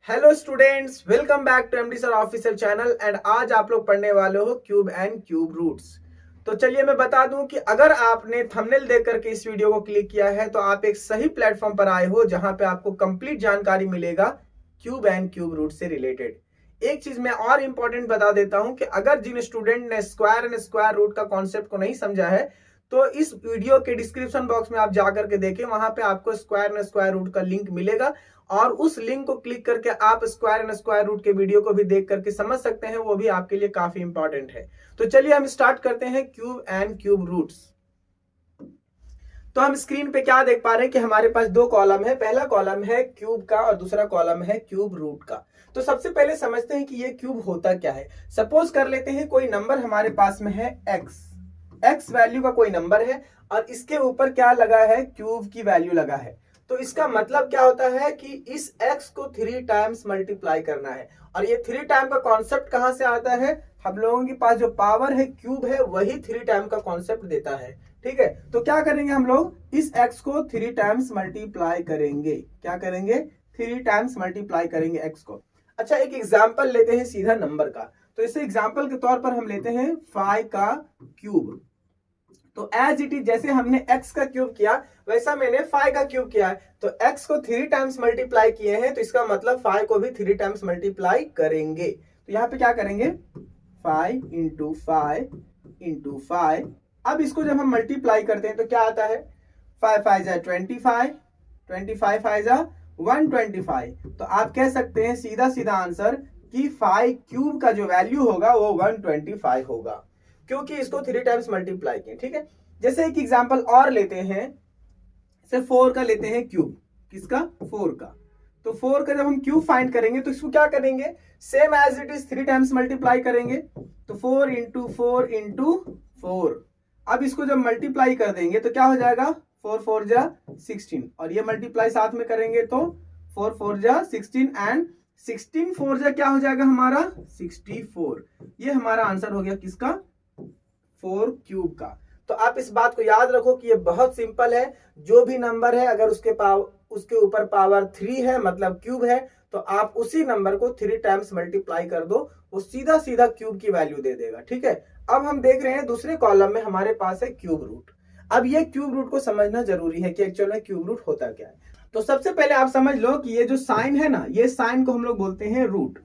Hello students, welcome back to MD sir official channel. And आज आप लोग पढ़ने वाले हो क्यूब एंड क्यूब रूट्स। तो चलिए मैं बता दूं कि अगर आपने थंबनेल देख करके इस वीडियो को क्लिक किया है तो आप एक सही प्लेटफॉर्म पर आए हो जहां पे आपको कंप्लीट जानकारी मिलेगा क्यूब एंड क्यूब रूट से रिलेटेड। एक चीज मैं और इंपॉर्टेंट बता देता हूं कि अगर जिन स्टूडेंट ने स्क्वायर एंड स्क्वायर रूट का कॉन्सेप्ट को नहीं समझा है तो इस वीडियो के डिस्क्रिप्शन बॉक्स में आप जाकर के देखें, वहां पे आपको स्क्वायर एंड स्क्वायर रूट का लिंक मिलेगा और उस लिंक को क्लिक करके आप स्क्वायर एंड स्क्वायर रूट के वीडियो को भी देख करके समझ सकते हैं। वो भी आपके लिए काफी इंपॉर्टेंट है। तो चलिए हम स्टार्ट करते हैं क्यूब एंड क्यूब रूट्स। तो हम स्क्रीन पे क्या देख पा रहे हैं कि हमारे पास दो कॉलम है। पहला कॉलम है क्यूब का और दूसरा कॉलम है क्यूब रूट का। तो सबसे पहले समझते हैं कि ये क्यूब होता क्या है। सपोज कर लेते हैं कोई नंबर हमारे पास में है एक्स वैल्यू का कोई नंबर है और इसके ऊपर क्या लगा है, क्यूब की वैल्यू लगा है। तो इसका मतलब क्या होता है कि इस x को 3 टाइम्स मल्टीप्लाई करना है। और ये 3 टाइम का कॉन्सेप्ट कहां से आता है, हम लोगों के पास जो पावर है क्यूब है वही 3 टाइम का कॉन्सेप्ट देता है। ठीक है, तो क्या करेंगे हम लोग इस x को 3 टाइम्स मल्टीप्लाई करेंगे। क्या करेंगे, 3 टाइम्स मल्टीप्लाई करेंगे x को। अच्छा, एक एग्जाम्पल लेते हैं सीधा नंबर का। तो इसे एग्जाम्पल के तौर पर हम लेते हैं 5 का क्यूब। तो एज इट इज जैसे हमने x का क्यूब किया वैसा मैंने 5 का क्यूब किया है। तो x को 3 टाइम्स मल्टीप्लाई किए हैं तो इसका मतलब 5 को भी 3 टाइम्स मल्टीप्लाई करेंगे। तो यहाँ पे क्या करेंगे, 5 इंटू 5 इंटू 5। अब इसको जब हम मल्टीप्लाई करते हैं तो क्या आता है, 5 5 जा 25, 25 5 जा 125। तो आप कह सकते हैं सीधा सीधा आंसर कि 5 क्यूब का जो वैल्यू होगा वो 125 होगा, क्योंकि इसको 3 टाइम्स मल्टीप्लाई किए। ठीक है, जैसे एक एग्जांपल और लेते हैं, जैसे 4 का लेते हैं क्यूब। किसका, 4 का। तो 4 का जब हम क्यूब फाइंड करेंगे तो इसको क्या करेंगे, same as it is 3 times multiply करेंगे। तो 4 इंटू 4 इंटू 4। अब इसको जब मल्टीप्लाई कर देंगे तो क्या हो जाएगा, 4 4 जा 16 और ये मल्टीप्लाई साथ में करेंगे तो 4 4 जा 16 एंड 16 4 जा क्या हो जाएगा हमारा 64। ये हमारा आंसर हो गया किसका, 4 क्यूब का। तो आप इस बात को याद रखो कि ये बहुत सिंपल है। जो भी नंबर है अगर उसके ऊपर पावर 3 है मतलब क्यूब है, तो आप उसी नंबर को 3 टाइम्स मल्टीप्लाई कर दो, वो सीधा सीधा क्यूब की वैल्यू दे देगा। ठीक है, अब हम देख रहे हैं दूसरे कॉलम में हमारे पास है क्यूब रूट। अब ये क्यूब रूट को समझना जरूरी है कि एक्चुअल में क्यूब रूट होता क्या है। तो सबसे पहले आप समझ लो कि ये जो साइन है ना, ये साइन को हम लोग बोलते हैं रूट।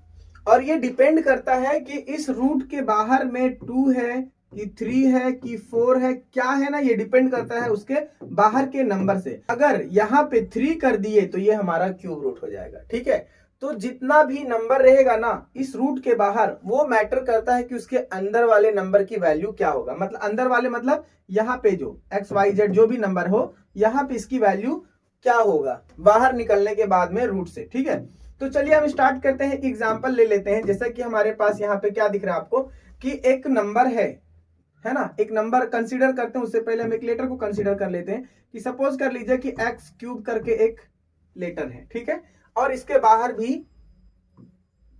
और ये डिपेंड करता है कि इस रूट के बाहर में 2 है कि 3 है कि 4 है, क्या है ना, ये डिपेंड करता है उसके बाहर के नंबर से। अगर यहाँ पे 3 कर दिए तो ये हमारा क्यूब रूट हो जाएगा। ठीक है, तो जितना भी नंबर रहेगा ना इस रूट के बाहर, वो मैटर करता है कि उसके अंदर वाले नंबर की वैल्यू क्या होगा। मतलब अंदर वाले मतलब यहाँ पे जो XYZ जो भी नंबर हो, यहाँ पे इसकी वैल्यू क्या होगा बाहर निकलने के बाद में रूट से। ठीक है, तो चलिए हम स्टार्ट करते हैं, एक एग्जाम्पल ले लेते हैं। जैसा कि हमारे पास यहाँ पे क्या दिख रहा है आपको कि एक नंबर है ना, एक नंबर कंसीडर करते हैं। उससे पहले हम एक लेटर को कंसीडर कर लेते हैं कि सपोज कर लीजिए कि एक्स क्यूब करके एक लेटर है। ठीक है, और इसके बाहर भी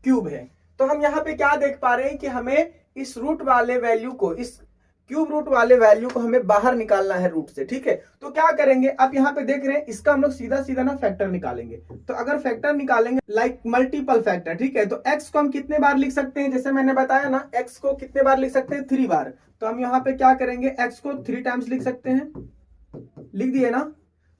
क्यूब है। तो हम यहाँ पे क्या देख पा रहे हैं कि हमें इस रूट वाले वैल्यू को, इस क्यूब रूट वाले वैल्यू को हमें बाहर निकालना है रूट से। ठीक है, तो क्या करेंगे, आप यहाँ पे देख रहे हैं इसका हम लोग सीधा सीधा ना फैक्टर निकालेंगे। तो अगर फैक्टर निकालेंगे लाइक मल्टीपल फैक्टर, ठीक है, तो x को हम कितने बार लिख सकते हैं, जैसे मैंने बताया ना x को कितने बार लिख सकते हैं, 3 बार। तो हम यहाँ पे क्या करेंगे, x को 3 टाइम्स लिख सकते हैं, लिख दिए ना।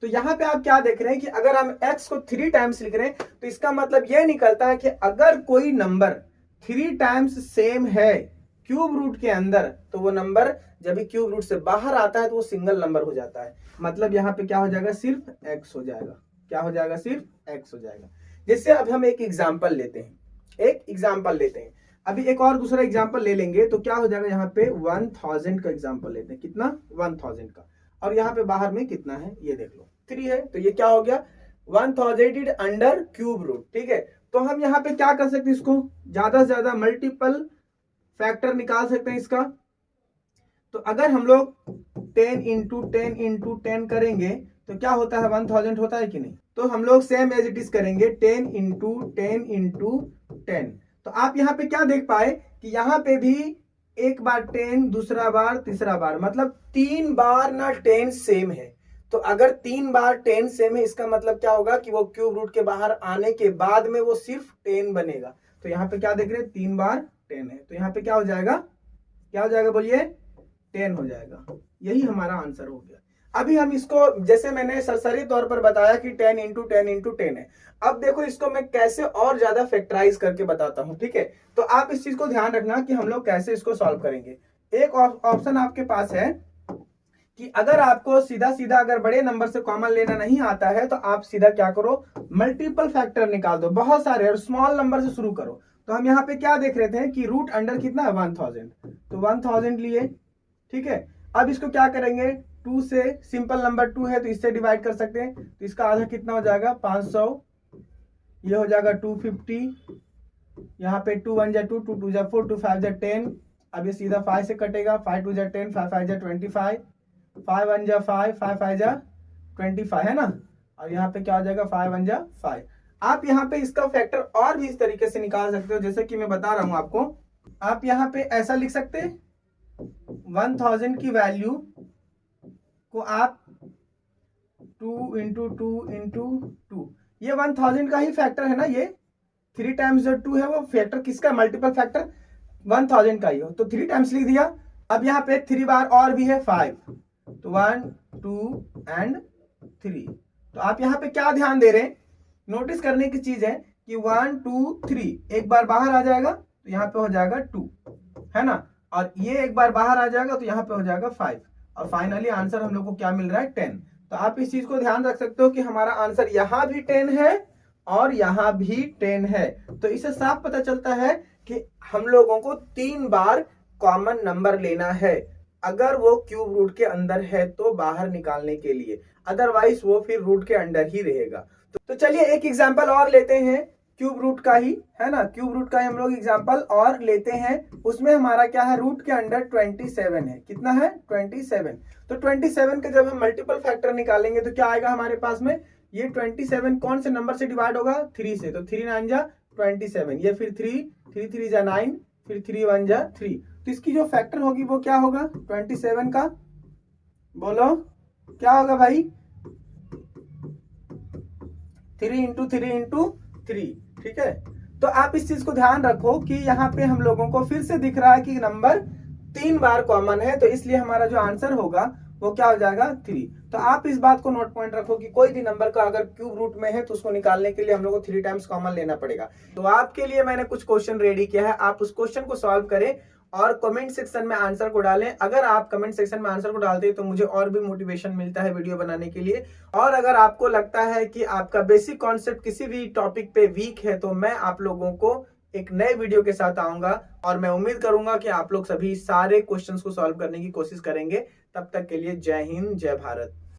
तो यहाँ पे आप क्या देख रहे हैं कि अगर हम x को 3 टाइम्स लिख रहे हैं तो इसका मतलब यह निकलता है कि अगर कोई नंबर 3 टाइम्स सेम है क्यूब रूट के अंदर, तो वो नंबर जब भी क्यूब रूट से बाहर आता है तो वो सिंगल नंबर हो जाता है। मतलब यहाँ पे क्या हो जाएगा, सिर्फ x हो जाएगा। क्या हो जाएगा, सिर्फ x हो जाएगा। जैसे अब हम एक एग्जाम्पल लेते हैं, अभी एक और दूसरा एग्जाम्पल ले लेंगे तो क्या हो जाएगा, यहाँ पे 1000 का एग्जाम्पल लेते हैं। कितना, 1000 का। और यहाँ पे बाहर में कितना है ये देख लो, 3 है। तो ये क्या हो गया, 1000 अंडर क्यूब रूट। ठीक है, तो हम यहाँ पे क्या कर सकते हैं, इसको ज्यादा से ज्यादा मल्टीपल फैक्टर निकाल सकते हैं इसका। तो अगर हम लोग 10 इंटू 10 इंटू 10 करेंगे तो क्या होता है, 1000 होता है कि नहीं। तो हम लोग सेम एज इट इज करेंगे 10 इंटू 10 इंटू 10। तो आप यहाँ पे क्या देख पाए कि यहाँ पे भी एक बार 10, दूसरा बार, तीसरा बार, मतलब 3 बार ना 10 सेम है। तो अगर 3 बार 10 सेम है, इसका मतलब क्या होगा कि वो क्यूब रूट के बाहर आने के बाद में वो सिर्फ 10 बनेगा। तो यहाँ पे क्या देख रहे हैं, 3 बार 10 है, तो यहाँ पे क्या हो जाएगा, क्या हो जाएगा बोलिए, 10 हो जाएगा। यही हमारा आंसर हो गया। अभी हम इसको, जैसे मैंने सरसरी तौर पर बताया कि 10 इंटू 10 इंटू 10 है, अब देखो इसको मैं कैसे और ज्यादा फैक्टराइज करके बताता हूं, ठीक है। तो आप इस चीज को ध्यान रखना कि हम लोग कैसे इसको सॉल्व करेंगे। एक ऑप्शन आपके पास है कि अगर आपको सीधा सीधा अगर बड़े नंबर से कॉमन लेना नहीं आता है तो आप सीधा क्या करो, मल्टीपल फैक्टर निकाल दो, बहुत सारे, और स्मॉल नंबर से शुरू करो। तो हम यहाँ पे क्या देख रहे थे कि रूट अंडर कितना है, 1000, तो 1000 लिए, ठीक है। अब इसको क्या करेंगे, 2 से, सिंपल नंबर 2 है तो इससे डिवाइड कर सकते हैं, तो इसका आधा कितना हो जाएगा, 500, ये हो जाएगा 250, यहाँ पे 2 1 जा 2, 2 2 जा 4, 2 5 जा 10, अब ये सीधा 5 से कटेगा, 5 2 जा 10, 5 5 जा 25, 5 1 जा 5, 5 5 जा 25 है ना, और यहाँ पे क्या हो जाएगा, 5 1 जा 5। आप यहाँ पे इसका फैक्टर और भी इस तरीके से निकाल सकते हो, जैसे कि मैं बता रहा हूं आपको। आप यहाँ पे ऐसा लिख सकते हैं, 1000 की वैल्यू को आप 2 इंटू 2 इंटू 2, ये 1000 का ही फैक्टर है ना, ये 3 टाइम्स जो 2 है वो फैक्टर किसका, मल्टीपल फैक्टर 1000 का ही हो, तो 3 टाइम्स लिख दिया। अब यहाँ पे 3 बार और भी है 5, तो 1 2 एंड 3। तो आप यहाँ पे क्या ध्यान दे रहे हैं, नोटिस करने की चीज है कि 1 2 3 एक बार बाहर आ जाएगा तो यहाँ पे हो जाएगा 2, है ना, और ये एक बार बाहर आ जाएगा तो यहाँ पे हो जाएगा 5, और फाइनली आंसर हम लोग को क्या मिल रहा है, 10। तो आप इस चीज को ध्यान रख सकते हो कि हमारा आंसर यहाँ भी 10 है और यहाँ भी 10 है। तो इससे साफ पता चलता है कि हम लोगों को 3 बार कॉमन नंबर लेना है, अगर वो क्यूब रूट के अंदर है तो बाहर निकालने के लिए, अदरवाइज वो फिर रूट के अंदर ही रहेगा। तो चलिए एक एग्जांपल और लेते हैं, क्यूब रूट का ही है ना, क्यूब रूट का ही हम लोग एग्जांपल और लेते हैं। उसमें हमारा क्या है, रूट के अंडर 27 है, कितना है, 27। तो 27 के जब हम मल्टीपल फैक्टर निकालेंगे तो क्या आएगा हमारे पास में, ये 27 कौन से नंबर से डिवाइड होगा, 3 से, तो 3 9 जा 27, ये फिर 3 3 जा 9, फिर 3 1 जा 3। तो इसकी जो फैक्टर होगी वो क्या होगा, 27 का, बोलो क्या होगा भाई, 3 इंटू 3 इंटू 3, ठीक है। तो आप इस चीज को ध्यान रखो कि यहाँ पे हम लोगों को फिर से दिख रहा है कि नंबर 3 बार कॉमन है, तो इसलिए हमारा जो आंसर होगा वो क्या हो जाएगा, 3। तो आप इस बात को नोट पॉइंट रखो कि कोई भी नंबर का अगर क्यूब रूट में है तो उसको निकालने के लिए हम लोग को 3 टाइम्स कॉमन लेना पड़ेगा। तो आपके लिए मैंने कुछ क्वेश्चन रेडी किया है, आप उस क्वेश्चन को सॉल्व करें और कमेंट सेक्शन में आंसर को डालें। अगर आप कमेंट सेक्शन में आंसर को डालते हैं तो मुझे और भी मोटिवेशन मिलता है वीडियो बनाने के लिए। और अगर आपको लगता है कि आपका बेसिक कॉन्सेप्ट किसी भी टॉपिक पे वीक है तो मैं आप लोगों को एक नए वीडियो के साथ आऊंगा, और मैं उम्मीद करूंगा कि आप लोग सभी सारे क्वेश्चंस को सॉल्व करने की कोशिश करेंगे। तब तक के लिए जय हिंद, जय भारत।